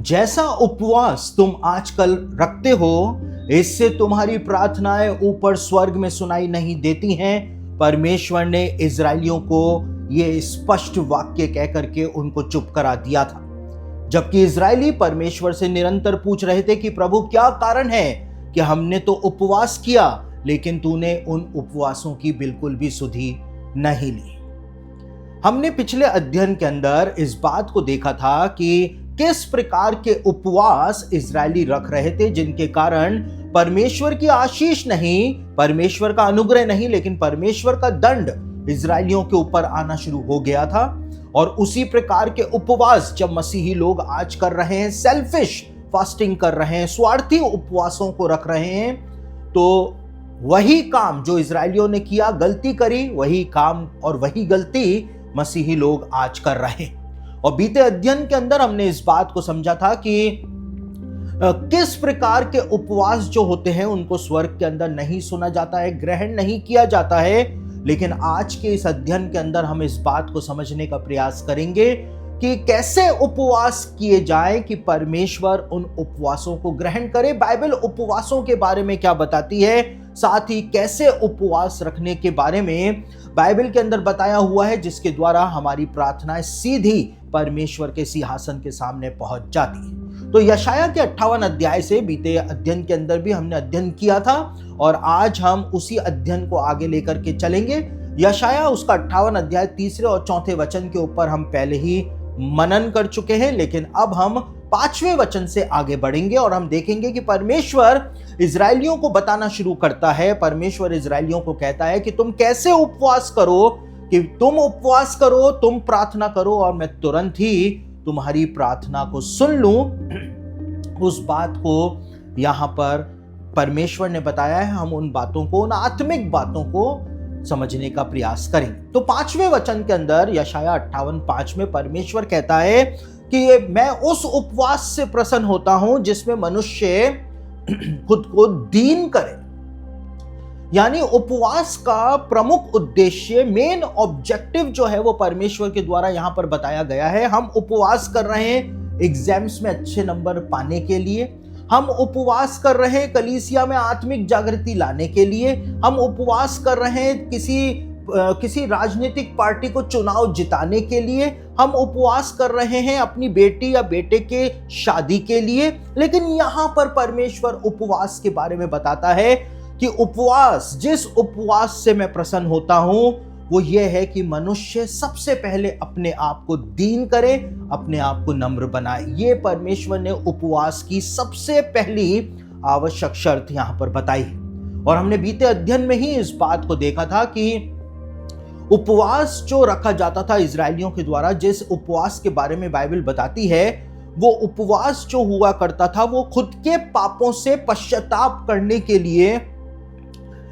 जैसा उपवास तुम आजकल रखते हो, इससे तुम्हारी प्रार्थनाएं ऊपर स्वर्ग में सुनाई नहीं देती हैं। परमेश्वर ने इजरायलियों को ये स्पष्ट वाक्य कह करके उनको चुप करा दिया था, जबकि इजरायली परमेश्वर से निरंतर पूछ रहे थे कि प्रभु क्या कारण है कि हमने तो उपवास किया लेकिन तूने उन उपवासों की बिल्कुल भी सुधि नहीं ली। हमने पिछले अध्ययन के अंदर इस बात को देखा था कि किस प्रकार के उपवास इजरायली रख रहे थे, जिनके कारण परमेश्वर की आशीष नहीं, परमेश्वर का अनुग्रह नहीं, लेकिन परमेश्वर का दंड इजरायलियों के ऊपर आना शुरू हो गया था। और उसी प्रकार के उपवास जब मसीही लोग आज कर रहे हैं, सेल्फिश फास्टिंग कर रहे हैं, स्वार्थी उपवासों को रख रहे हैं, तो वही काम जो इजरायलियों ने किया, गलती करी, वही काम और वही गलती मसीही लोग आज कर रहे हैं। और बीते अध्ययन के अंदर हमने इस बात को समझा था कि किस प्रकार के उपवास जो होते हैं उनको स्वर्ग के अंदर नहीं सुना जाता है, ग्रहण नहीं किया जाता है। लेकिन आज के इस अध्ययन के अंदर हम इस बात को समझने का प्रयास करेंगे कि कैसे उपवास किए जाएं कि परमेश्वर उन उपवासों को ग्रहण करे। बाइबल उपवासों के बारे में क्या बताती है, साथ ही कैसे उपवास रखने के बारे में बाइबल के अंदर बताया हुआ है, जिसके द्वारा हमारी प्रार्थनाएं सीधी परमेश्वर के सिंहासन के सामने पहुंच जाती है। तो यशाया के 58 अध्याय से बीते अध्ययन के अंदर भी हमने अध्ययन किया था और आज हम उसी अध्ययन को आगे लेकर के चलेंगे। यशाया उसका 58 अध्याय 3 और 4 वचन के ऊपर हम पहले ही मनन कर चुके हैं, लेकिन अब हम 5वें वचन से आगे बढ़ेंगे और हम देखेंगे कि परमेश्वर इजरायलियों को बताना शुरू करता है। परमेश्वर इजरायलियों को कहता है कि तुम कैसे उपवास करो, कि तुम उपवास करो, तुम प्रार्थना करो और मैं तुरंत ही तुम्हारी प्रार्थना को सुन लूं। उस बात को यहां पर परमेश्वर ने बताया है। हम उन बातों को, उन आत्मिक बातों को समझने का प्रयास करें। तो 5वें वचन के अंदर यशाया 58:5 में परमेश्वर कहता है कि मैं उस उपवास से प्रसन्न होता हूं जिसमें मनुष्य खुद को दीन करे। यानी उपवास का प्रमुख उद्देश्य, मेन ऑब्जेक्टिव जो है वो परमेश्वर के द्वारा यहां पर बताया गया है। हम उपवास कर रहे हैं एग्जाम्स में अच्छे नंबर पाने के लिए, हम उपवास कर रहे हैं कलीसिया में आत्मिक जागृति लाने के लिए, हम उपवास कर रहे हैं किसी राजनीतिक पार्टी को चुनाव जिताने के लिए, हम उपवास कर रहे हैं अपनी बेटी या बेटे के शादी के लिए। लेकिन यहां पर परमेश्वर उपवास के बारे में बताता है कि उपवास, जिस उपवास से मैं प्रसन्न होता हूं वो ये है कि मनुष्य सबसे पहले अपने आप को दीन करे, अपने आप को नम्र बनाए। ये परमेश्वर ने उपवास की सबसे पहली आवश्यक शर्त यहां पर बताई है। और हमने बीते अध्ययन में ही इस बात को देखा था कि उपवास जो रखा जाता था इजरायलियों के द्वारा, जिस उपवास के बारे में बाइबल बताती है, वो उपवास जो हुआ करता था वो खुद के पापों से पश्चाताप करने के लिए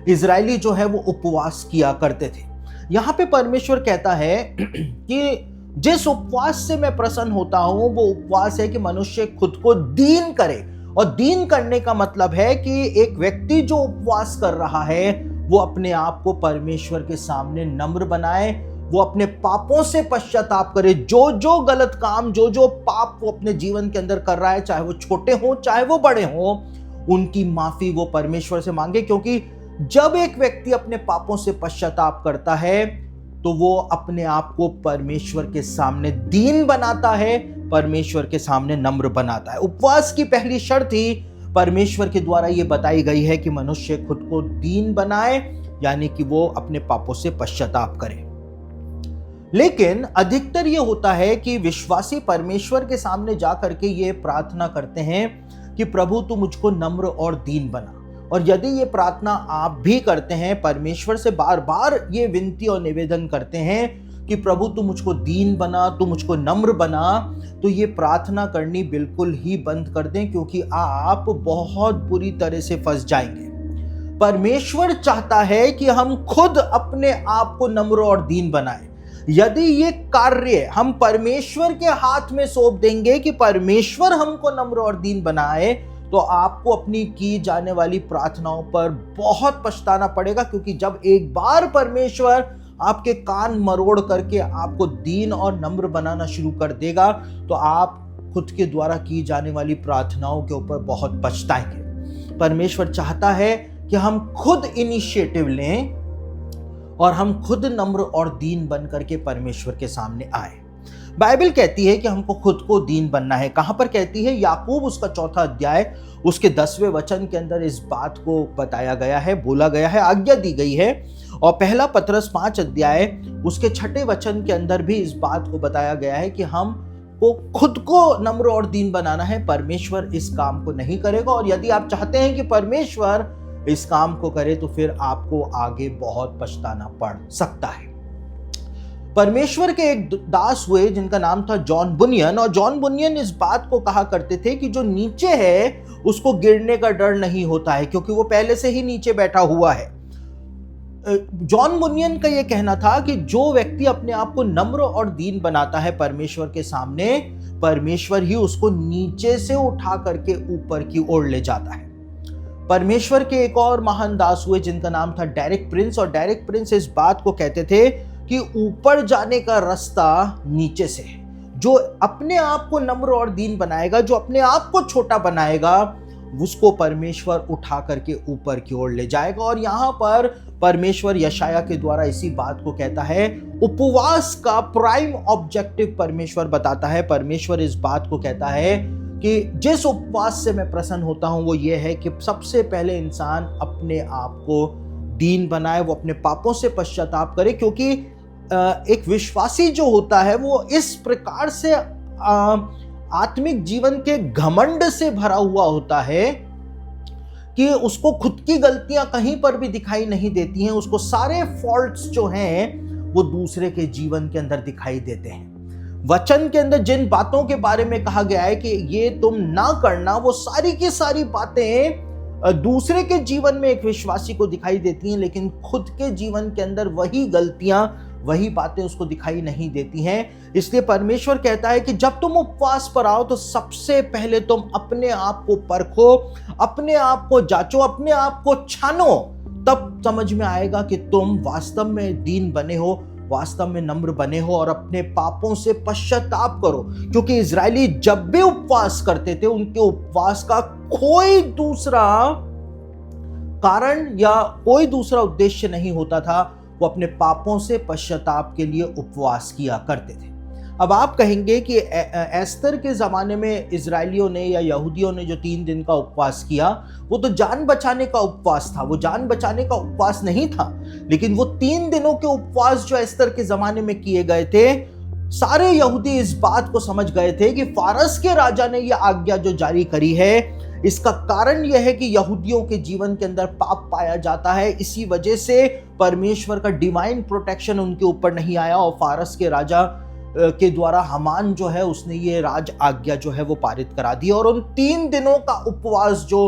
इजरायली जो है वो उपवास किया करते थे। यहां पे परमेश्वर कहता है कि जिस उपवास से मैं प्रसन्न होता हूं वो उपवास है कि मनुष्य खुद को दीन करे। और दीन करने का मतलब है कि एक व्यक्ति जो उपवास कर रहा है वो अपने आप को परमेश्वर के सामने नम्र बनाए, वो अपने पापों से पश्चाताप करे। जो जो गलत काम, जो जो पाप वो अपने जीवन के अंदर कर रहा है, चाहे वो छोटे हों चाहे वो बड़े हों, उनकी माफी वो परमेश्वर से मांगे। क्योंकि जब एक व्यक्ति अपने पापों से पश्चाताप करता है तो वो अपने आप को परमेश्वर के सामने दीन बनाता है, परमेश्वर के सामने नम्र बनाता है। उपवास की पहली शर्त ही परमेश्वर के द्वारा ये बताई गई है कि मनुष्य खुद को दीन बनाए, यानी कि वो अपने पापों से पश्चाताप करे। लेकिन अधिकतर ये होता है कि विश्वासी परमेश्वर के सामने जा करके ये प्रार्थना करते हैं कि प्रभु तू मुझको नम्र और दीन बना। और यदि ये प्रार्थना आप भी करते हैं, परमेश्वर से बार बार ये विनती और निवेदन करते हैं कि प्रभु तू मुझको दीन बना, तू मुझको नम्र बना, तो ये प्रार्थना करनी बिल्कुल ही बंद कर दें, क्योंकि आप बहुत बुरी तरह से फंस जाएंगे। परमेश्वर चाहता है कि हम खुद अपने आप को नम्र और दीन बनाएं। यदि ये कार्य हम परमेश्वर के हाथ में सौंप देंगे कि परमेश्वर हमको नम्र और दीन बनाए, तो आपको अपनी की जाने वाली प्रार्थनाओं पर बहुत पछताना पड़ेगा। क्योंकि जब एक बार परमेश्वर आपके कान मरोड़ करके आपको दीन और नम्र बनाना शुरू कर देगा तो आप खुद के द्वारा की जाने वाली प्रार्थनाओं के ऊपर बहुत पछताएंगे। परमेश्वर चाहता है कि हम खुद इनिशिएटिव लें और हम खुद नम्र और दीन बन करके परमेश्वर के सामने आए। बाइबल कहती है कि हमको खुद को दीन बनना है। कहां पर कहती है? याकूब उसका 4 अध्याय उसके 10वें वचन के अंदर इस बात को बताया गया है, बोला गया है, आज्ञा दी गई है। और पहला पतरस 5 अध्याय उसके 6 वचन के अंदर भी इस बात को बताया गया है कि हम को खुद को नम्र और दीन बनाना है। परमेश्वर इस काम को नहीं करेगा, और यदि आप चाहते हैं कि परमेश्वर इस काम को करे तो फिर आपको आगे बहुत पछताना पड़ सकता है। परमेश्वर के एक दास हुए जिनका नाम था जॉन बुनियन, और जॉन बुनियन इस बात को कहा करते थे कि जो नीचे है उसको गिरने का डर नहीं होता है, क्योंकि वो पहले से ही नीचे बैठा हुआ है। जॉन बुनियन का यह कहना था कि जो व्यक्ति अपने आप को नम्र और दीन बनाता है परमेश्वर के सामने, परमेश्वर ही उसको नीचे से उठा करके ऊपर की ओर ले जाता है। परमेश्वर के एक और महान दास हुए जिनका नाम था डेरिक प्रिंस, और डेरिक प्रिंस इस बात को कहते थे कि ऊपर जाने का रास्ता नीचे से है। जो अपने आप को नम्र और दीन बनाएगा, जो अपने आप को छोटा बनाएगा, उसको परमेश्वर उठा करके ऊपर की ओर ले जाएगा। और यहाँ पर परमेश्वर यशाया के द्वारा इसी बात को कहता है। उपवास का प्राइम ऑब्जेक्टिव परमेश्वर बताता है। परमेश्वर इस बात को कहता है कि जिस उपवास से मैं प्रसन्न होता हूं वो ये है कि सबसे पहले इंसान अपने आप को दीन बनाए, वो अपने पापों से पश्चाताप करे, क्योंकि एक विश्वासी जो होता है वो इस प्रकार से आत्मिक जीवन के घमंड से भरा हुआ होता है कि उसको खुद की गलतियां कहीं पर भी दिखाई नहीं देती हैं। उसको सारे फॉल्ट्स जो हैं वो दूसरे के जीवन के अंदर दिखाई देते हैं। वचन के अंदर जिन बातों के बारे में कहा गया है कि ये तुम ना करना, वो सारी की सारी बातें दूसरे के जीवन में एक विश्वासी को दिखाई देती हैं, लेकिन खुद के जीवन के अंदर वही गलतियां, वही बातें उसको दिखाई नहीं देती हैं। इसलिए परमेश्वर कहता है कि जब तुम उपवास पर आओ तो सबसे पहले तुम अपने आप को परखो, अपने आप को जांचो, अपने आप को छानो, तब समझ में आएगा कि तुम वास्तव में दीन बने हो, वास्तव में नम्र बने हो, और अपने पापों से पश्चाताप करो। क्योंकि इजरायली जब भी उपवास करते थे, उनके उपवास का कोई दूसरा कारण या कोई दूसरा उद्देश्य नहीं होता था, वो अपने पापों से पश्चाताप के लिए उपवास किया करते थे। अब आप कहेंगे कि एस्तर के ज़माने में इजरायलियों ने या यहूदियों ने जो 3 दिन का उपवास किया, वो तो जान बचाने का उपवास था, वो जान बचाने का उपवास नहीं था। लेकिन वो 3 दिनों के उपवास जो एस्तर के ज़माने में किए गए थे, सारे यहूदी इस बात को समझ गए थे कि फारस के राजा ने यह आज्ञा जो जारी करी है, इसका कारण यह है कि यहूदियों के जीवन के अंदर पाप पाया जाता है। इसी वजह से परमेश्वर का डिवाइन प्रोटेक्शन उनके ऊपर नहीं आया, और फारस के राजा के द्वारा हामान जो है उसने ये राज आज्ञा जो है वो पारित करा दी। और उन 3 दिनों का उपवास जो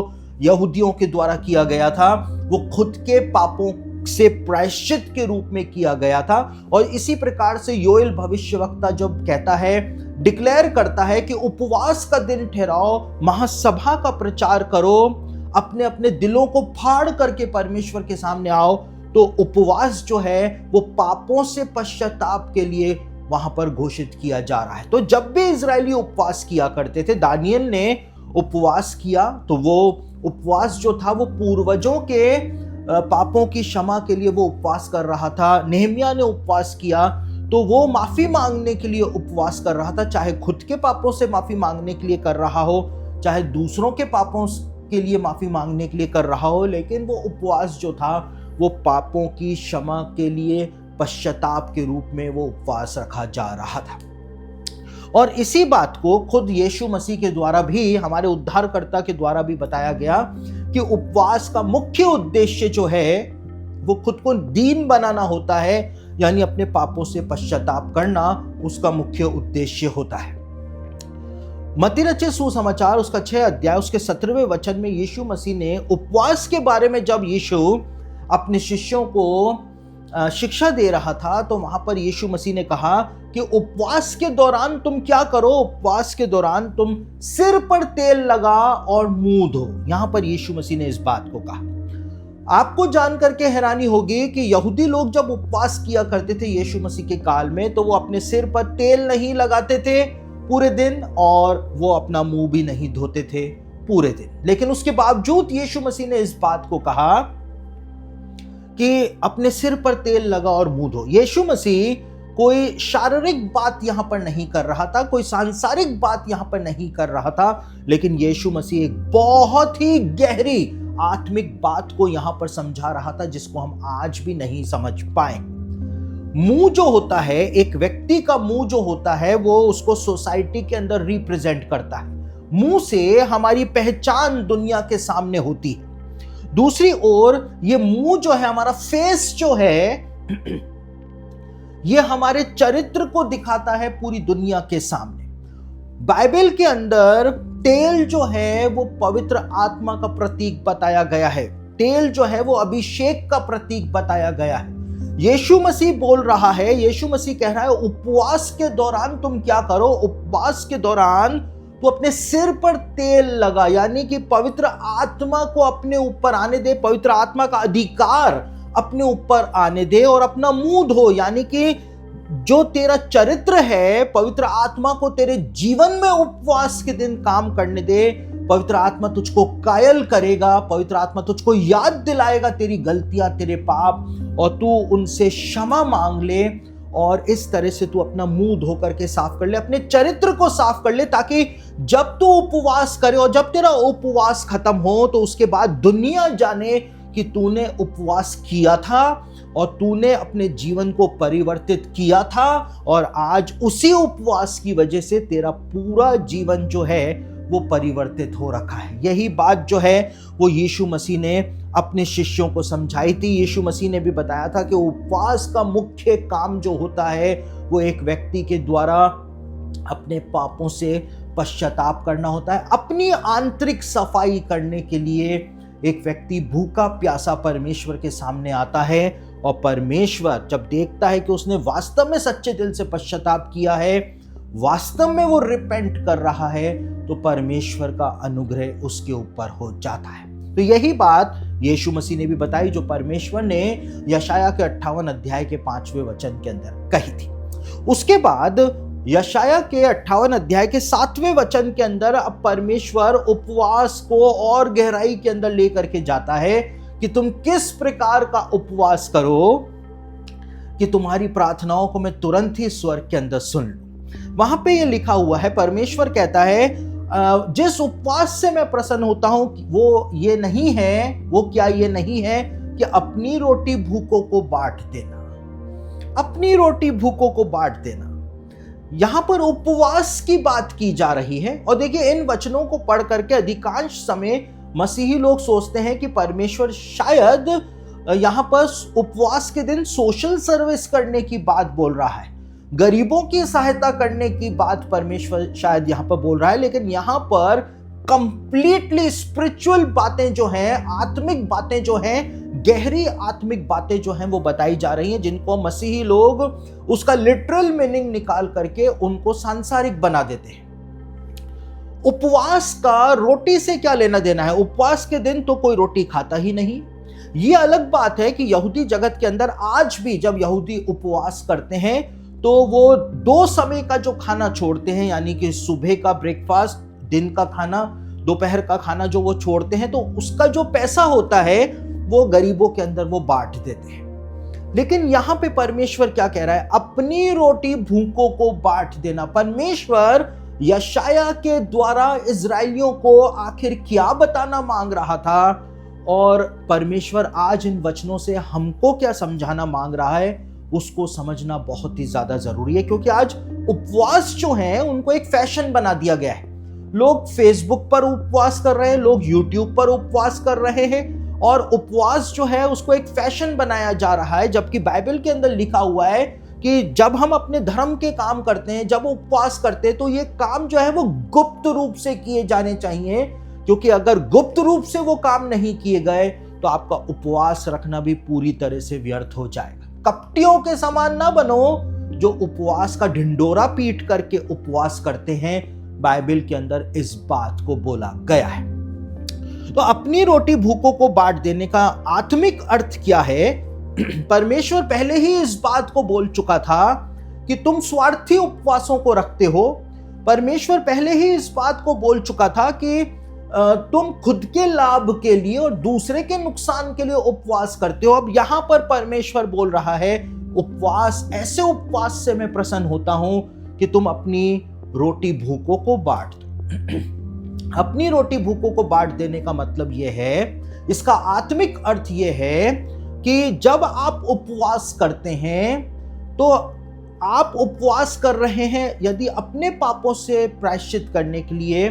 यहूदियों के द्वारा किया गया था, वो खुद के पापों से प्रायश्चित के रूप में किया गया था। और इसी प्रकार से योएल भविष्यवक्ता जब कहता है, डिक्लेयर करता है कि उपवास का दिन ठहराओ, महासभा का प्रचार करो, अपने अपने दिलों को फाड़ करके परमेश्वर के सामने आओ, तो उपवास जो है वो पापों से पश्चाताप के लिए वहां पर घोषित किया जा रहा है। तो जब भी इजरायली उपवास किया करते थे, दानियल ने उपवास किया तो वो उपवास जो था वो पूर्वजों के पापों की क्षमा के लिए वो उपवास कर रहा था। नेहमिया ने उपवास किया तो वो माफी मांगने के लिए उपवास कर रहा था, चाहे खुद के पापों से माफी मांगने के लिए कर रहा हो, चाहे दूसरों के पापों के लिए माफी मांगने के लिए कर रहा हो, लेकिन वो उपवास जो था वो पापों की क्षमा के लिए पश्चाताप के रूप में वो उपवास रखा जा रहा था। और इसी बात को खुद यीशु मसीह के द्वारा भी, हमारे उद्धारकर्ता के द्वारा भी बताया गया कि उपवास का मुख्य उद्देश्य जो है वो खुद को दीन बनाना होता है, यानी अपने पापों से पश्चाताप करना उसका मुख्य उद्देश्य होता है। मत्ती रचित सुसमाचार उसका 6 अध्याय उसके 17वें वचन में यीशु मसीह ने उपवास के बारे में, जब यीशु अपने शिष्यों को शिक्षा दे रहा था, तो वहां पर यीशु मसीह ने कहा कि उपवास के दौरान तुम क्या करो, उपवास के दौरान तुम सिर पर तेल लगा और मुंह धो। यहां पर यीशु मसीह ने इस बात को कहा। आपको जानकर के हैरानी होगी कि यहूदी लोग जब उपवास किया करते थे यीशु मसीह के काल में, तो वो अपने सिर पर तेल नहीं लगाते थे, पूरे दिन, और वो अपना मुंह भी नहीं धोते थे पूरे दिन। लेकिन उसके बावजूद यीशु मसीह ने इस बात को कहा कि अपने सिर पर तेल लगा और मुंह धो। यीशु मसीह कोई शारीरिक बात यहां पर नहीं कर रहा था, कोई सांसारिक बात यहां पर नहीं कर रहा था, लेकिन यीशु मसीह एक बहुत ही गहरी आत्मिक बात को यहां पर समझा रहा था, जिसको हम आज भी नहीं समझ पाए। मुंह जो होता है, एक व्यक्ति का मुंह जो होता है, वो उसको सोसाइटी के अंदर रिप्रेजेंट करता है। मुंह से हमारी पहचान दुनिया के सामने होती है। दूसरी ओर ये मुंह जो है, हमारा फेस जो है, ये हमारे चरित्र को दिखाता है पूरी दुनिया के सामने। बाइबल के अंदर तेल जो है वो पवित्र आत्मा का प्रतीक बताया गया है। तेल जो है वो अभिषेक का प्रतीक बताया गया है। यीशु मसीह बोल रहा है, यीशु मसीह कह रहा है, उपवास के दौरान तुम क्या करो? उपवास के दौरान तो अपने सिर पर तेल लगा, यानी कि पवित्र आत्मा को अपने ऊपर आने दे, पवित्र आत्मा का अधिकार अपने ऊपर आने दे, और अपना मुंह धो, यानी कि जो तेरा चरित्र है, पवित्र आत्मा को तेरे जीवन में उपवास के दिन काम करने दे। पवित्र आत्मा तुझको कायल करेगा, पवित्र आत्मा तुझको याद दिलाएगा तेरी गलतियां, तेरे पाप, और तू उनसे क्षमा मांग ले, और इस तरह से तू अपना मुंह धो करके साफ कर ले, अपने चरित्र को साफ कर ले, ताकि जब तू उपवास करे और जब तेरा उपवास खत्म हो तो उसके बाद दुनिया जाने कि तूने उपवास किया था और तूने अपने जीवन को परिवर्तित किया था, और आज उसी उपवास की वजह से तेरा पूरा जीवन जो है वो परिवर्तित हो रखा है। यही बात जो है वो यीशु मसीह ने अपने शिष्यों को समझाई थी। यीशु मसीह ने भी बताया था कि उपवास का मुख्य काम जो होता है वो एक व्यक्ति के द्वारा अपने पापों से पश्चाताप करना होता है। अपनी आंतरिक सफाई करने के लिए एक व्यक्ति भूखा प्यासा परमेश्वर के सामने आता है, और परमेश्वर जब देखता है कि उसने वास्तव में सच्चे दिल से पश्चाताप किया है, वास्तव में वो रिपेंट कर रहा है, तो परमेश्वर का अनुग्रह उसके ऊपर हो जाता है। तो यही बात यीशु मसीह ने भी बताई, जो परमेश्वर ने यशाया के 58 अध्याय के 5वें वचन के अंदर कही थी। उसके बाद यशाया के 58 अध्याय के 7वें वचन के अंदर अब परमेश्वर उपवास को और गहराई के अंदर लेकर के जाता है कि तुम किस प्रकार का उपवास करो कि तुम्हारी प्रार्थनाओं को मैं तुरंत ही स्वर्ग के अंदर सुन लूं। वहां पे ये लिखा हुआ है, परमेश्वर कहता है, जिस उपवास से मैं प्रसन्न होता हूं वो ये नहीं है, वो क्या ये नहीं है कि अपनी रोटी भूखों को बांट देना, अपनी रोटी भूखों को बांट देना। यहां पर उपवास की बात की जा रही है। और देखिए, इन वचनों को पढ़ करके अधिकांश समय मसीही लोग सोचते हैं कि परमेश्वर शायद यहां पर उपवास के दिन सोशल सर्विस करने की बात बोल रहा है, गरीबों की सहायता करने की बात परमेश्वर शायद यहां पर बोल रहा है। लेकिन यहां पर कंप्लीटली स्पिरिचुअल बातें जो हैं, आत्मिक बातें जो हैं, गहरी आत्मिक बातें जो हैं वो बताई जा रही हैं, जिनको मसीही लोग उसका लिटरल मीनिंग निकाल करके उनको सांसारिक बना देते हैं। उपवास का रोटी से क्या लेना देना है? उपवास के दिन तो कोई रोटी खाता ही नहीं। ये अलग बात है कि यहूदी जगत के अंदर आज भी जब यहूदी उपवास करते हैं तो वो 2 समय का जो खाना छोड़ते हैं, यानी कि सुबह का ब्रेकफास्ट, दिन का खाना, दोपहर का खाना जो वो छोड़ते हैं, तो उसका जो पैसा होता है वो गरीबों के अंदर वो बांट देते हैं। लेकिन यहां पे परमेश्वर क्या कह रहा है? अपनी रोटी भूखों को बांट देना। परमेश्वर यशाया के द्वारा इजराइलियों को आखिर क्या बताना मांग रहा था, और परमेश्वर आज इन वचनों से हमको क्या समझाना मांग रहा है, उसको समझना बहुत ही ज्यादा जरूरी है। क्योंकि आज उपवास जो है उनको एक फैशन बना दिया गया है। लोग फेसबुक पर उपवास कर रहे हैं, लोग यूट्यूब पर उपवास कर रहे हैं, और उपवास जो है उसको एक फैशन बनाया जा रहा है। जबकि बाइबल के अंदर लिखा हुआ है कि जब हम अपने धर्म के काम करते हैं, जब उपवास करते हैं, तो ये काम जो है वो गुप्त रूप से किए जाने चाहिए। क्योंकि अगर गुप्त रूप से वो काम नहीं किए गए तो आपका उपवास रखना भी पूरी तरह से व्यर्थ हो जाएगा। कपटियों के समान ना बनो जो उपवास का ढिंडोरा पीट करके उपवास करते हैं। बाइबल के अंदर इस बात को बोला गया है। तो अपनी रोटी भूखों को बांट देने का आत्मिक अर्थ क्या है? परमेश्वर पहले ही इस बात को बोल चुका था कि तुम स्वार्थी उपवासों को रखते हो, परमेश्वर पहले ही इस बात को बोल चुका था कि तुम खुद के लाभ के लिए और दूसरे के नुकसान के लिए उपवास करते हो। अब यहां पर परमेश्वर बोल रहा है उपवास, ऐसे उपवास से मैं प्रसन्न होता हूं कि तुम अपनी रोटी भूखों को बांट दो। अपनी रोटी भूखों को बांट देने का मतलब यह है, इसका आत्मिक अर्थ यह है कि जब आप उपवास करते हैं तो आप उपवास कर रहे हैं यदि अपने पापों से प्रायश्चित करने के लिए,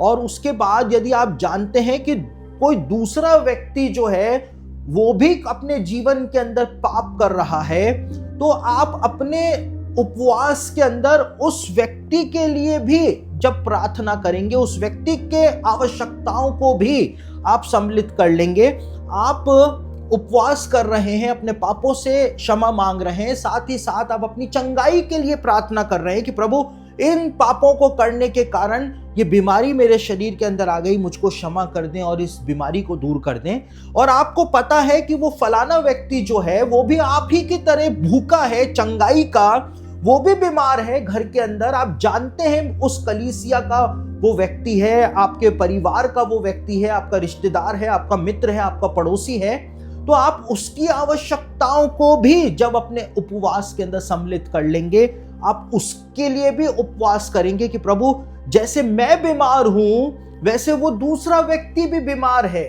और उसके बाद यदि आप जानते हैं कि कोई दूसरा व्यक्ति जो है वो भी अपने जीवन के अंदर पाप कर रहा है, तो आप अपने उपवास के अंदर उस व्यक्ति के लिए भी जब प्रार्थना करेंगे, उस व्यक्ति के आवश्यकताओं को भी आप सम्मिलित कर लेंगे। आप उपवास कर रहे हैं, अपने पापों से क्षमा मांग रहे हैं, साथ ही साथ आप अपनी चंगाई के लिए प्रार्थना कर रहे हैं कि प्रभु इन पापों को करने के कारण ये बीमारी मेरे शरीर के अंदर आ गई, मुझको क्षमा कर दें और इस बीमारी को दूर कर दें। और आपको पता है कि वो फलाना व्यक्ति जो है वो भी आप ही की तरह भूखा है चंगाई का, वो भी बीमार है घर के अंदर। आप जानते हैं उस कलीसिया का वो व्यक्ति है, आपके परिवार का वो व्यक्ति है, आपका रिश्तेदार है, आपका मित्र है, आपका पड़ोसी है, तो आप उसकी आवश्यकताओं को भी जब अपने उपवास के अंदर सम्मिलित कर लेंगे, आप उसके लिए भी उपवास करेंगे कि प्रभु जैसे मैं बीमार हूं वैसे वो दूसरा व्यक्ति भी बीमार है,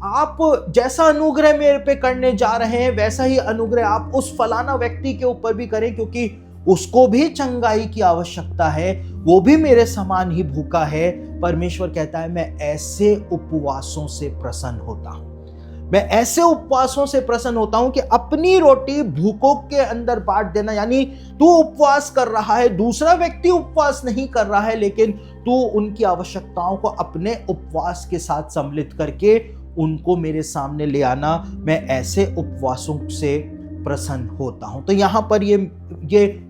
आप जैसा अनुग्रह मेरे पे करने जा रहे हैं वैसा ही अनुग्रह आप उस फलाना व्यक्ति के ऊपर भी करें, क्योंकि उसको भी चंगाई की आवश्यकता है, वो भी मेरे समान ही भूखा है। परमेश्वर कहता है मैं ऐसे उपवासों से प्रसन्न होता हूं, मैं ऐसे उपवासों से प्रसन्न होता हूं कि अपनी रोटी भूखों के अंदर बांट देना। यानी तू उपवास कर रहा है, दूसरा व्यक्ति उपवास नहीं कर रहा है, लेकिन तू उनकी आवश्यकताओं को अपने उपवास के साथ सम्मिलित करके उनको मेरे सामने ले आना। मैं ऐसे उपवासों से प्रसन्न होता हूं। तो यहां पर ये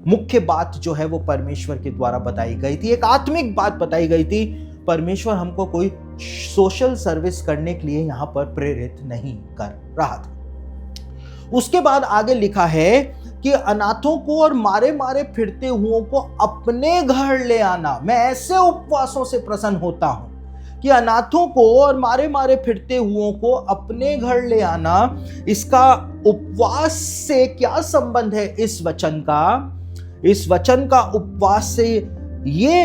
मुख्य बात जो है वो परमेश्वर के द्वारा बताई गई थी, एक आत्मिक बात बताई गई थी। परमेश्वर हमको कोई सोशल सर्विस करने के लिए यहां पर प्रेरित नहीं कर रहा था। उसके बाद आगे लिखा है कि अनाथों को और मारे मारे फिरते हुओं को अपने घर ले आना। मैं ऐसे उपवासों से प्रसन्न होता हूं कि अनाथों को और मारे मारे फिरते हुओं को अपने घर ले आना। इसका उपवास से क्या संबंध है? इस वचन का उपवास से ये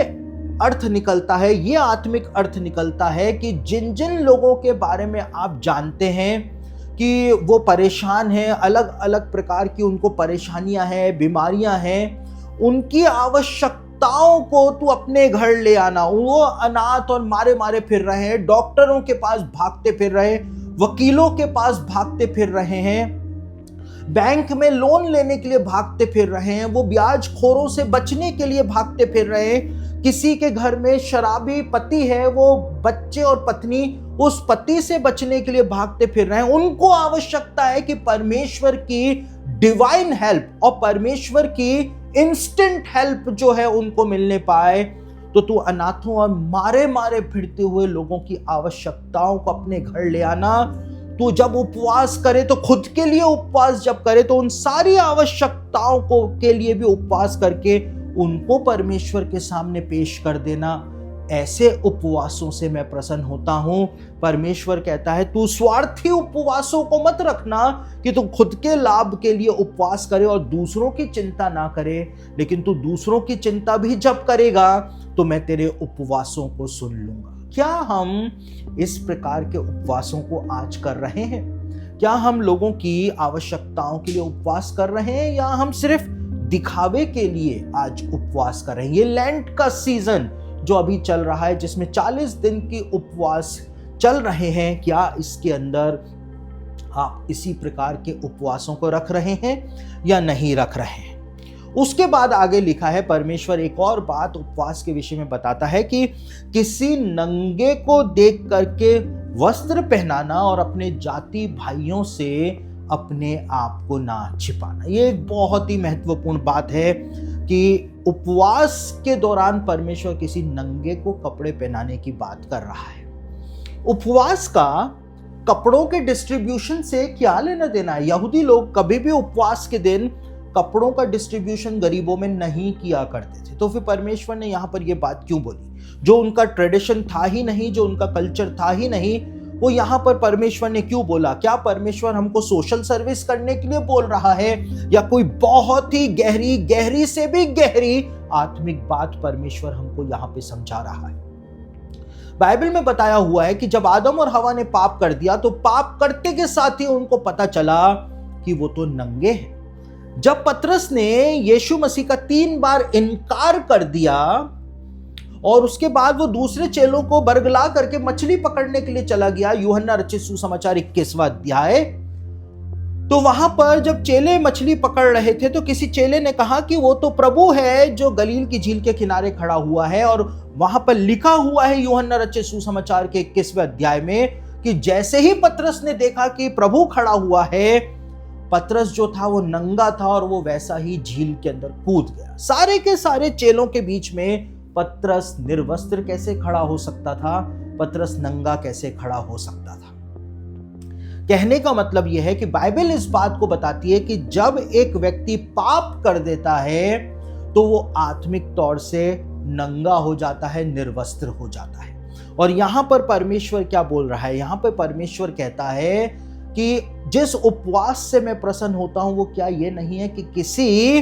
अर्थ निकलता है, ये आत्मिक अर्थ निकलता है कि जिन जिन लोगों के बारे में आप जानते हैं कि वो परेशान हैं, अलग अलग प्रकार की उनको परेशानियां हैं, बीमारियां हैं, उनकी आवश्यकताओं को तू अपने घर ले आना। वो अनाथ और मारे मारे फिर रहे हैं, डॉक्टरों के पास भागते फिर रहे हैं, वकीलों के पास भागते फिर रहे हैं, बैंक में लोन लेने के लिए भागते फिर रहे हैं, वो ब्याज खोरों से बचने के लिए भागते फिर रहे हैं। किसी के घर में शराबी पति है, वो बच्चे और पत्नी उस पति से बचने के लिए भागते फिर रहे हैं। उनको आवश्यकता है कि परमेश्वर की डिवाइन हेल्प और परमेश्वर की इंस्टेंट हेल्प जो है उनको मिलने पाए। तो तू अनाथों और मारे मारे फिरते हुए लोगों की आवश्यकताओं को अपने घर ले आना। तू जब उपवास करे तो खुद के लिए उपवास जब करे तो उन सारी आवश्यकताओं को के लिए भी उपवास करके उनको परमेश्वर के सामने पेश कर देना। ऐसे उपवासों से मैं प्रसन्न होता हूं। परमेश्वर कहता है तू स्वार्थी उपवासों को मत रखना कि तू खुद के लाभ के लिए उपवास करे और दूसरों की चिंता ना करे, लेकिन तू दूसरों की चिंता भी जब करेगा तो मैं तेरे उपवासों को सुन लूंगा। क्या हम इस प्रकार के उपवासों को आज कर रहे हैं? क्या हम लोगों की आवश्यकताओं के लिए उपवास कर रहे हैं या हम सिर्फ दिखावे के लिए आज उपवास कर रहे हैं? ये लेंट का सीजन जो अभी चल रहा है, जिसमें 40 दिन की उपवास चल रहे हैं, क्या इसके अंदर आप इसी प्रकार के उपवासों को रख रहे हैं या नहीं रख रहे हैं? उसके बाद आगे लिखा है, परमेश्वर एक और बात उपवास के विषय में बताता है कि किसी नंगे को देख करके वस्त्र पहनाना और अपने जाति भाइयों से अपने आप को ना छिपाना। ये एक बहुत ही महत्वपूर्ण बात है कि उपवास के दौरान परमेश्वर किसी नंगे को कपड़े पहनाने की बात कर रहा है। उपवास का कपड़ों के डिस्ट्रीब्यूशन से क्या लेना देना है? यहूदी लोग कभी भी उपवास के दिन कपड़ों का डिस्ट्रीब्यूशन गरीबों में नहीं किया करते थे। तो फिर परमेश्वर ने यहाँ पर यह बात क्यों बोली? जो उनका ट्रेडिशन था ही नहीं, जो उनका कल्चर था ही नहीं, वो यहाँ पर परमेश्वर ने क्यों बोला? क्या परमेश्वर हमको सोशल सर्विस करने के लिए बोल रहा है, या कोई बहुत ही गहरी से भी गहरी आत्मिक बात परमेश्वर हमको यहाँ पे समझा रहा है? बाइबल में बताया हुआ है कि जब आदम और हवा ने पाप कर दिया तो पाप करते के साथ ही उनको पता चला कि वो तो नंगे हैं। जब पतरस ने यीशु मसीह का 3 बार इनकार कर दिया और उसके बाद वो दूसरे चेलों को बरगला करके मछली पकड़ने के लिए चला गया, यूहन्ना रचित सुसमाचार 21वां अध्याय, तो वहां पर जब चेले मछली पकड़ रहे थे तो किसी चेले ने कहा कि वो तो प्रभु है जो गलील की झील के किनारे खड़ा हुआ है। और वहां पर लिखा हुआ है यूहन्ना रचित सुसमाचार के 21वें अध्याय में कि जैसे ही पतरस ने देखा कि प्रभु खड़ा हुआ है, पतरस जो था वो नंगा था और वो वैसा ही झील के अंदर कूद गया। सारे के सारे चेलों के बीच में पतरस निर्वस्त्र कैसे खड़ा हो सकता था? पतरस नंगा कैसे खड़ा हो सकता था? कहने का मतलब यह है कि बाइबल इस बात को बताती है कि जब एक व्यक्ति पाप कर देता है तो वो आत्मिक तौर से नंगा हो जाता है, निर्वस्त्र हो जाता है। और यहां पर परमेश्वर क्या बोल रहा है? यहां पर परमेश्वर कहता है कि जिस उपवास से मैं प्रसन्न होता हूं वो क्या ये नहीं है कि किसी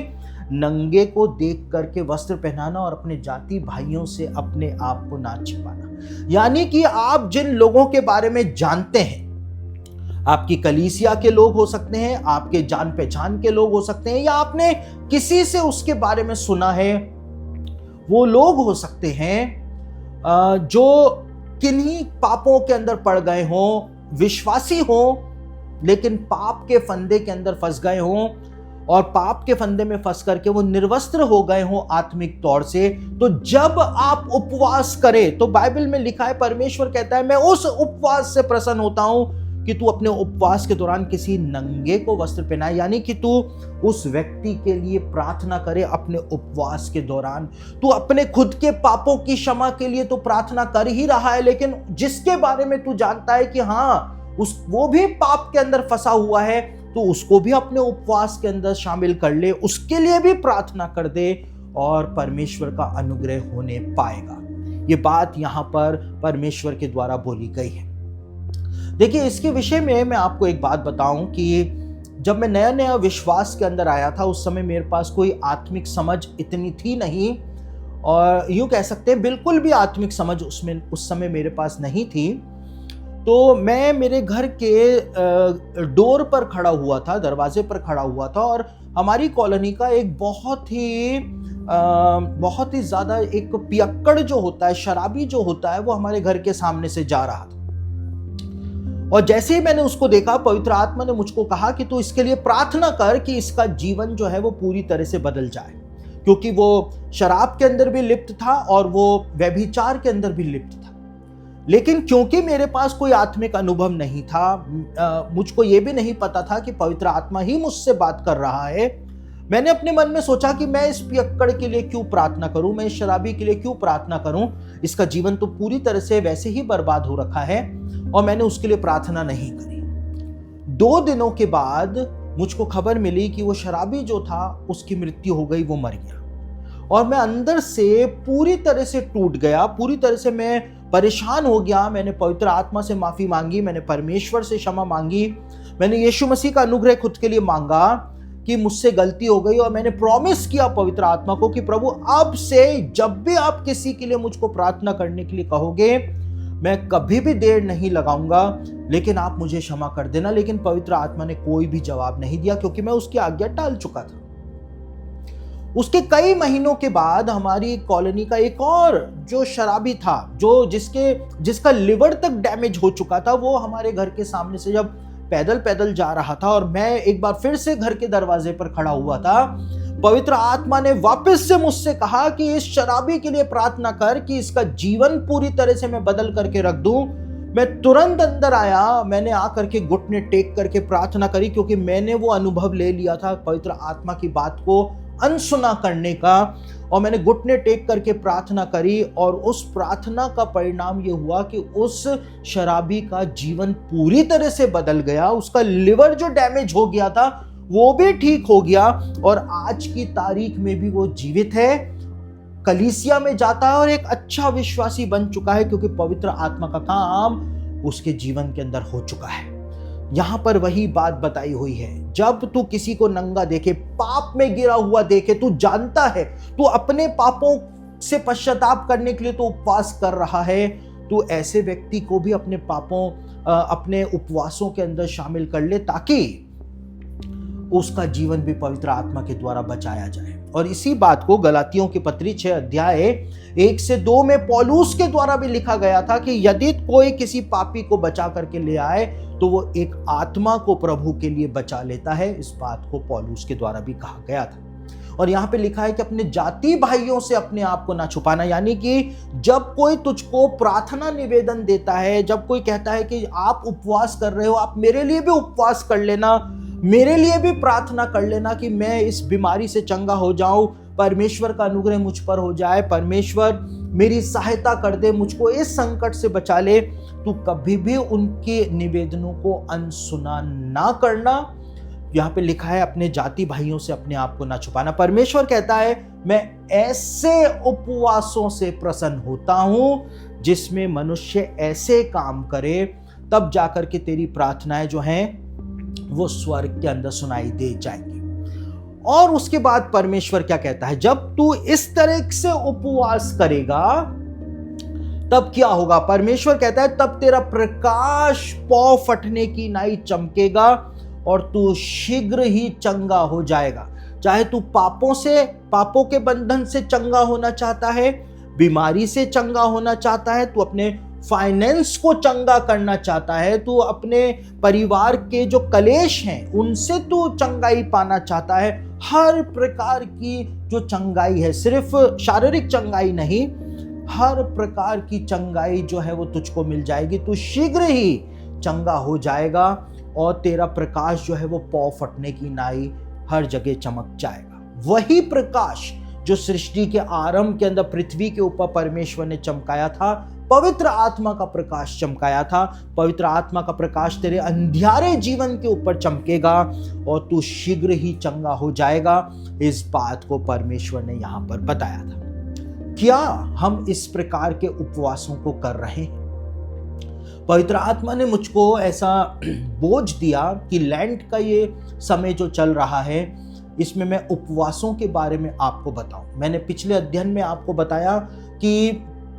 नंगे को देख करके वस्त्र पहनाना और अपने जाति भाइयों से अपने आप को ना छिपाना। यानी कि आप जिन लोगों के बारे में जानते हैं, आपकी कलीसिया के लोग हो सकते हैं, आपके जान पहचान के लोग हो सकते हैं, या आपने किसी से उसके बारे में सुना है, वो लोग हो सकते हैं जो किन्हीं पापों के अंदर पड़ गए हों, विश्वासी हों लेकिन पाप के फंदे के अंदर फंस गए हों और पाप के फंदे में फंस करके वो निर्वस्त्र हो गए हों आत्मिक तौर से। तो जब आप उपवास करें तो बाइबल में लिखा है, परमेश्वर कहता है मैं उस उपवास से प्रसन्न होता हूं कि तू अपने उपवास के दौरान किसी नंगे को वस्त्र पहनाए। यानी कि तू उस व्यक्ति के लिए प्रार्थना करे अपने उपवास के दौरान। तू अपने खुद के पापों की क्षमा के लिए तो प्रार्थना कर ही रहा है, लेकिन जिसके बारे में तू जानता है कि हाँ वो भी पाप के अंदर फंसा हुआ है, तो उसको भी अपने उपवास के अंदर शामिल कर ले, उसके लिए भी प्रार्थना कर दे और परमेश्वर का अनुग्रह होने पाएगा। ये बात यहां पर परमेश्वर के द्वारा बोली गई है। देखिए, इसके विषय में मैं आपको एक बात बताऊं कि जब मैं नया नया विश्वास के अंदर आया था उस समय मेरे पास कोई आत्मिक समझ इतनी थी नहीं, और यूं कह सकते हैं बिल्कुल भी आत्मिक समझ उस समय मेरे पास नहीं थी। तो मैं मेरे घर के डोर पर खड़ा हुआ था, दरवाजे पर खड़ा हुआ था, और हमारी कॉलोनी का एक बहुत ही ज़्यादा एक पियक्कड़ जो होता है, शराबी जो होता है, वो हमारे घर के सामने से जा रहा था। और जैसे ही मैंने उसको देखा, पवित्र आत्मा ने मुझको कहा कि तू इसके लिए प्रार्थना कर कि इसका जीवन जो है वो पूरी तरह से बदल जाए, क्योंकि वो शराब के अंदर भी लिप्त था और वो व्यभिचार के अंदर भी लिप्त था। लेकिन क्योंकि मेरे पास कोई आत्मिक अनुभव नहीं था, मुझको ये भी नहीं पता था कि पवित्र आत्मा ही मुझसे बात कर रहा है, मैंने अपने मन में सोचा कि मैं इस पियक्कड़ के लिए क्यों प्रार्थना करूं, मैं इस शराबी के लिए क्यों प्रार्थना करूं, इसका जीवन तो पूरी तरह से वैसे ही बर्बाद हो रखा है, और मैंने उसके लिए प्रार्थना नहीं करी। 2 दिनों के बाद मुझको खबर मिली कि वो शराबी जो था उसकी मृत्यु हो गई, वो मर गया। और मैं अंदर से पूरी तरह से टूट गया, पूरी तरह से मैं परेशान हो गया। मैंने पवित्र आत्मा से माफी मांगी, मैंने परमेश्वर से क्षमा मांगी, मैंने यीशु मसीह का अनुग्रह खुद के लिए मांगा कि मुझसे गलती हो गई, और मैंने प्रॉमिस किया पवित्र आत्मा को कि प्रभु अब से जब भी आप किसी के लिए मुझको प्रार्थना करने के लिए कहोगे, मैं कभी भी देर नहीं लगाऊंगा, लेकिन आप मुझे क्षमा कर देना। लेकिन पवित्र आत्मा ने कोई भी जवाब नहीं दिया, क्योंकि मैं उसकी आज्ञा टाल चुका था। उसके कई महीनों के बाद हमारी कॉलोनी का एक और जो शराबी था, जिसका लिवर तक डैमेज हो चुका था, वो हमारे घर के सामने से जब पैदल पैदल जा रहा था और मैं एक बार फिर से घर के दरवाजे पर खड़ा हुआ था, पवित्र आत्मा ने वापस से मुझसे कहा कि इस शराबी के लिए प्रार्थना कर कि इसका जीवन पूरी तरह से मैं बदल करके रख दूं। मैं तुरंत अंदर आया, मैंने आकर के घुटने टेक करके प्रार्थना करी, क्योंकि मैंने वो अनुभव ले लिया था पवित्र आत्मा की बात को अनसुना करने का, और मैंने घुटने टेक करके प्रार्थना करी। और उस प्रार्थना का परिणाम ये हुआ कि उस शराबी का जीवन पूरी तरह से बदल गया। उसका लिवर जो डैमेज हो गया था वो भी ठीक हो गया और आज की तारीख में भी वो जीवित है, कलीसिया में जाता है और एक अच्छा विश्वासी बन चुका है, क्योंकि पवित्र आत्मा का काम उसके जीवन के अंदर हो चुका है। यहां पर वही बात बताई हुई है, जब तू किसी को नंगा देखे, पाप में गिरा हुआ देखे, तू जानता है तू अपने पापों से पश्चाताप करने के लिए तो उपवास कर रहा है, तो ऐसे व्यक्ति को भी अपने पापों अपने उपवासों के अंदर शामिल कर ले, ताकि उसका जीवन भी पवित्र आत्मा के द्वारा बचाया जाए। और इसी बात को गलातियों की पत्री 6 अध्याय 1 से 2 में पौलुस के द्वारा भी लिखा गया था कि यदि कोई किसी पापी को बचा करके ले आए तो वो एक आत्मा को प्रभु के लिए बचा लेता है। इस बात को पौलुस के द्वारा भी कहा गया था। और यहाँ पे लिखा है कि अपने जाति भाइयों से अपने आप को ना छुपाना, यानी कि जब कोई तुझको प्रार्थना निवेदन देता है, जब कोई कहता है कि आप उपवास कर रहे हो, आप मेरे लिए भी उपवास कर लेना, मेरे लिए भी प्रार्थना कर लेना कि मैं इस बीमारी से चंगा हो जाऊं, परमेश्वर का अनुग्रह मुझ पर हो जाए, परमेश्वर मेरी सहायता कर दे, मुझको इस संकट से बचा ले, तो कभी भी उनके निवेदनों को अनसुना ना करना। यहाँ पे लिखा है अपने जाति भाइयों से अपने आप को ना छुपाना। परमेश्वर कहता है मैं ऐसे उपवासों से प्रसन्न होता हूं जिसमें मनुष्य ऐसे काम करे, तब जाकर के तेरी प्रार्थनाएं जो हैं वो स्वर्ग के अंदर सुनाई दे जाएंगी। और उसके बाद परमेश्वर क्या कहता है, जब तू इस तरह से उपवास करेगा तब क्या होगा। परमेश्वर कहता है तब तेरा प्रकाश पौ फटने की नाई चमकेगा और तू शीघ्र ही चंगा हो जाएगा। चाहे तू पापों के बंधन से चंगा होना चाहता है, बीमारी से चंगा होना चाहता है, तू अपने फाइनेंस को चंगा करना चाहता है, तू अपने परिवार के जो कलेश हैं उनसे तू चंगाई पाना चाहता है, हर प्रकार की जो चंगाई है, सिर्फ शारीरिक चंगाई नहीं, हर प्रकार की चंगाई जो है वो तुझको मिल जाएगी। तू शीघ्र ही चंगा हो जाएगा और तेरा प्रकाश जो है वो पौ फटने की नाई हर जगह चमक जाएगा। वही प्रकाश जो सृष्टि के आरंभ के अंदर पृथ्वी के ऊपर परमेश्वर ने चमकाया था, पवित्र आत्मा का प्रकाश चमकाया था, पवित्र आत्मा का प्रकाश तेरे अंधियारे जीवन के ऊपर चमकेगा और तू शीघ्र ही चंगा हो जाएगा। इस बात को परमेश्वर ने यहां पर बताया था। क्या हम इस प्रकार के उपवासों को कर रहे हैं? पवित्र आत्मा ने मुझको ऐसा बोझ दिया कि लैंट का ये समय जो चल रहा है, इसमें मैं उपवासों के बारे में आपको बताऊं। मैंने पिछले अध्ययन में आपको बताया कि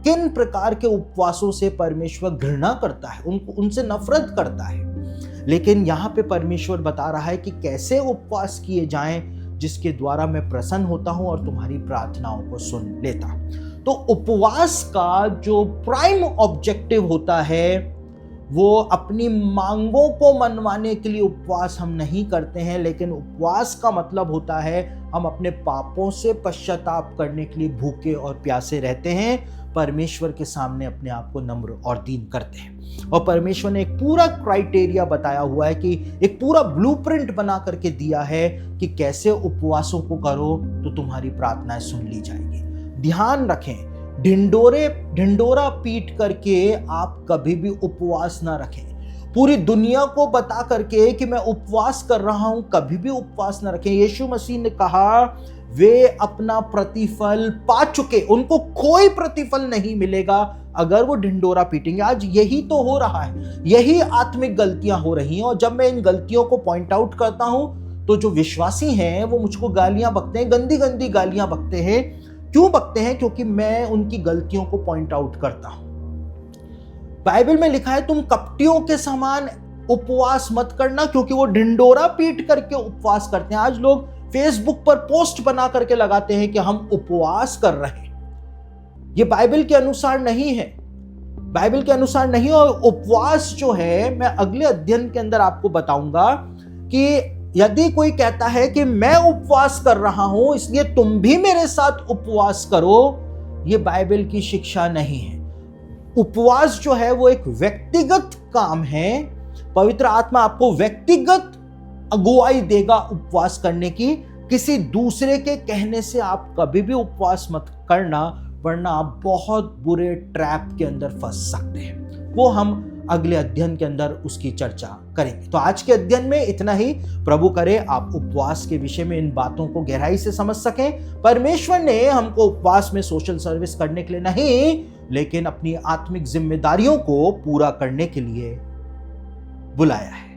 किन प्रकार के उपवासों से परमेश्वर घृणा करता है, उनसे नफरत करता है। लेकिन यहाँ पे परमेश्वर बता रहा है कि कैसे उपवास किए जाएं जिसके द्वारा मैं प्रसन्न होता हूं और तुम्हारी प्रार्थनाओं को सुन लेता। तो उपवास का जो प्राइम ऑब्जेक्टिव होता है वो अपनी मांगों को मनवाने के लिए उपवास हम नहीं करते हैं, लेकिन उपवास का मतलब होता है हम अपने पापों से पश्चाताप करने के लिए भूखे और प्यासे रहते हैं, परमेश्वर के सामने अपने आप को नम्र और दीन करते हैं। और परमेश्वर ने एक पूरा क्राइटेरिया बताया हुआ है कि एक पूरा ब्लूप्रिंट बना करके दिया है कि कैसे उपवासों को करो तो तुम्हारी प्रार्थनाएं सुन ली जाएगी। ध्यान रखें, ढिंडोरा पीट करके आप कभी भी उपवास ना रखें। पूरी दुनिया को बता करके कि मैं उपवास कर रहा हूं, कभी भी उपवास ना रखें। यीशु मसीह ने कहा वे अपना प्रतिफल पा चुके, उनको कोई प्रतिफल नहीं मिलेगा अगर वो ढिंडोरा पीटेंगे। आज यही तो हो रहा है, यही आत्मिक गलतियां हो रही हैं। और जब मैं इन गलतियों को पॉइंट आउट करता हूं तो जो विश्वासी हैं वो मुझको गालियां बकते हैं, गंदी गंदी गालियां बकते हैं। क्यों बकते हैं? क्योंकि मैं उनकी गलतियों को पॉइंट आउट करता हूं। बाइबल में लिखा है तुम कपटियों के समान उपवास मत करना, क्योंकि वो ढिंडोरा पीट करके उपवास करते हैं। आज लोग फेसबुक पर पोस्ट बना करके लगाते हैं कि हम उपवास कर रहे हैं। ये बाइबल के अनुसार नहीं है, बाइबल के अनुसार नहीं। और उपवास जो है, मैं अगले अध्ययन के अंदर आपको बताऊंगा कि यदि कोई कहता है कि मैं उपवास कर रहा हूं इसलिए तुम भी मेरे साथ उपवास करो, ये बाइबल की शिक्षा नहीं है। उपवास जो है वो एक व्यक्तिगत काम है। पवित्र आत्मा आपको व्यक्तिगत अगुवाई देगा उपवास करने की। किसी दूसरे के कहने से आप कभी भी उपवास मत करना, वरना आप बहुत बुरे ट्रैप के अंदर फंस सकते हैं। वो हम अगले अध्ययन के अंदर उसकी चर्चा करेंगे। तो आज के अध्ययन में इतना ही। प्रभु करे आप उपवास के विषय में इन बातों को गहराई से समझ सकें। परमेश्वर ने हमको उपवास में सोशल सर्विस करने के लिए नहीं, लेकिन अपनी आत्मिक जिम्मेदारियों को पूरा करने के लिए बुलाया है।